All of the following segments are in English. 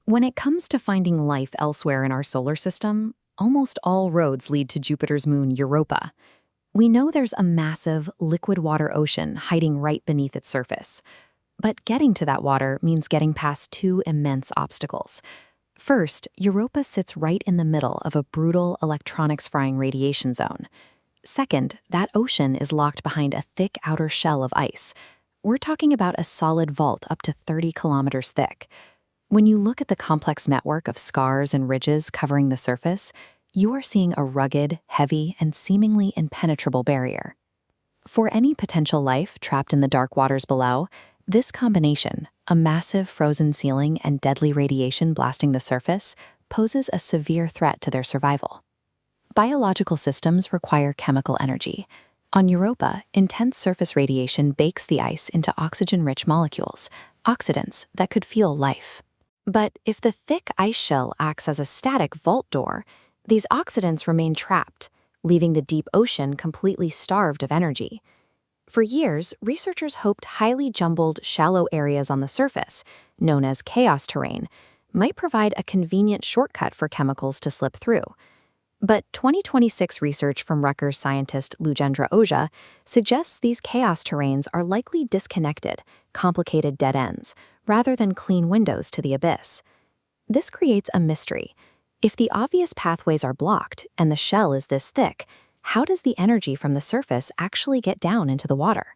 When it comes to finding life elsewhere in our solar system, almost all roads lead to Jupiter's moon Europa. We know there's a massive, liquid water ocean hiding right beneath its surface. But getting to that water means getting past two immense obstacles. First, Europa sits right in the middle of a brutal electronics-frying radiation zone. Second, that ocean is locked behind a thick outer shell of ice. We're talking about a solid vault up to 30 kilometers thick. When you look at the complex network of scars and ridges covering the surface, you are seeing a rugged, heavy, and seemingly impenetrable barrier. For any potential life trapped in the dark waters below, this combination, a massive frozen ceiling and deadly radiation blasting the surface, poses a severe threat to their survival. Biological systems require chemical energy. On Europa, intense surface radiation bakes the ice into oxygen-rich molecules, oxidants that could fuel life. But if the thick ice shell acts as a static vault door, these oxidants remain trapped, leaving the deep ocean completely starved of energy. For years, researchers hoped highly jumbled, shallow areas on the surface, known as chaos terrain, might provide a convenient shortcut for chemicals to slip through. But 2026 research from Rutgers scientist Lujendra Ojha suggests these chaos terrains are likely disconnected, complicated dead ends, rather than clean windows to the abyss. This creates a mystery. If the obvious pathways are blocked and the shell is this thick, how does the energy from the surface actually get down into the water?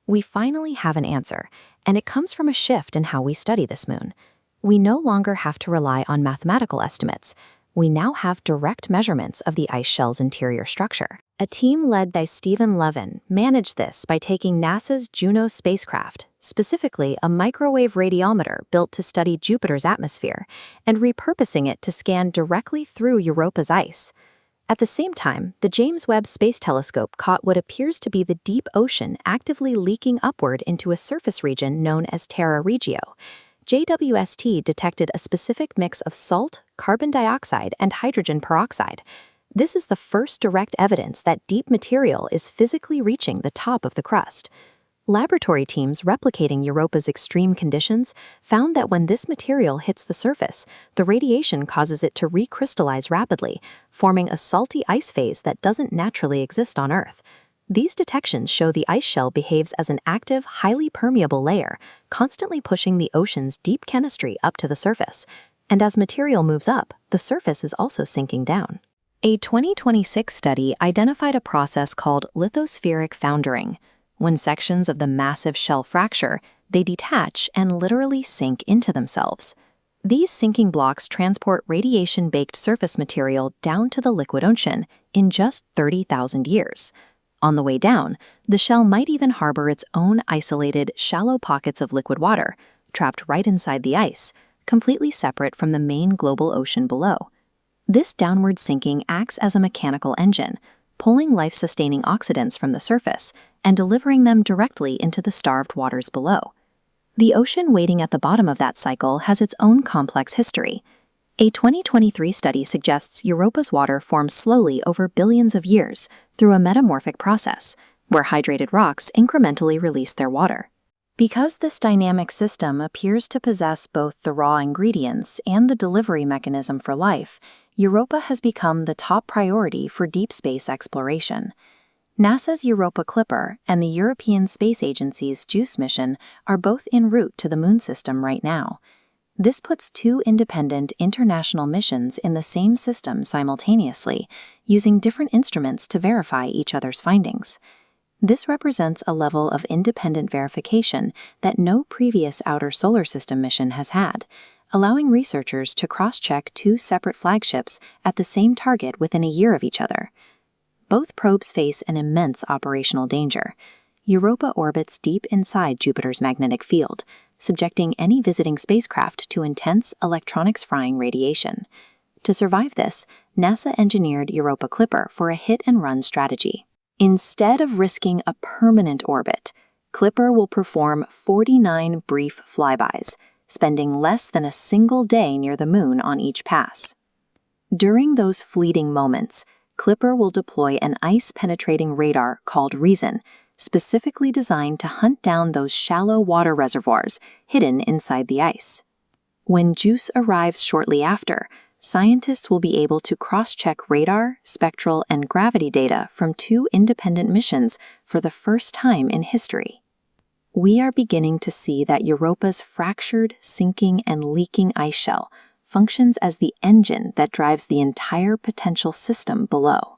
We finally have an answer, and it comes from a shift in how we study this moon. We no longer have to rely on mathematical estimates. We now have direct measurements of the ice shell's interior structure. A team led by Stephen Levin managed this by taking NASA's Juno spacecraft, specifically a microwave radiometer built to study Jupiter's atmosphere, and repurposing it to scan directly through Europa's ice. At the same time, the James Webb Space Telescope caught what appears to be the deep ocean actively leaking upward into a surface region known as Terra Regio. JWST detected a specific mix of salt, carbon dioxide, and hydrogen peroxide. This is the first direct evidence that deep material is physically reaching the top of the crust. Laboratory teams replicating Europa's extreme conditions found that when this material hits the surface, the radiation causes it to recrystallize rapidly, forming a salty ice phase that doesn't naturally exist on Earth. These detections show the ice shell behaves as an active, highly permeable layer, constantly pushing the ocean's deep chemistry up to the surface. And as material moves up, the surface is also sinking down. A 2026 study identified a process called lithospheric foundering. When sections of the massive shell fracture, they detach and literally sink into themselves. These sinking blocks transport radiation-baked surface material down to the liquid ocean in just 30,000 years. On the way down, the shell might even harbor its own isolated, shallow pockets of liquid water, trapped right inside the ice, completely separate from the main global ocean below. This downward sinking acts as a mechanical engine, pulling life-sustaining oxidants from the surface and delivering them directly into the starved waters below. The ocean waiting at the bottom of that cycle has its own complex history. A 2023 study suggests Europa's water forms slowly over billions of years through a metamorphic process, where hydrated rocks incrementally release their water. Because this dynamic system appears to possess both the raw ingredients and the delivery mechanism for life, Europa has become the top priority for deep space exploration. NASA's Europa Clipper and the European Space Agency's JUICE mission are both en route to the Moon system right now. This puts two independent international missions in the same system simultaneously, using different instruments to verify each other's findings. This represents a level of independent verification that no previous outer solar system mission has had, allowing researchers to cross-check two separate flagships at the same target within a year of each other. Both probes face an immense operational danger. Europa orbits deep inside Jupiter's magnetic field, subjecting any visiting spacecraft to intense electronics-frying radiation. To survive this, NASA engineered Europa Clipper for a hit-and-run strategy. Instead of risking a permanent orbit, Clipper will perform 49 brief flybys, spending less than a single day near the Moon on each pass. During those fleeting moments, Clipper will deploy an ice-penetrating radar called Reason, specifically designed to hunt down those shallow water reservoirs hidden inside the ice. When JUICE arrives shortly after, scientists will be able to cross-check radar, spectral, and gravity data from 2 independent missions for the first time in history. We are beginning to see that Europa's fractured, sinking, and leaking ice shell functions as the engine that drives the entire potential system below.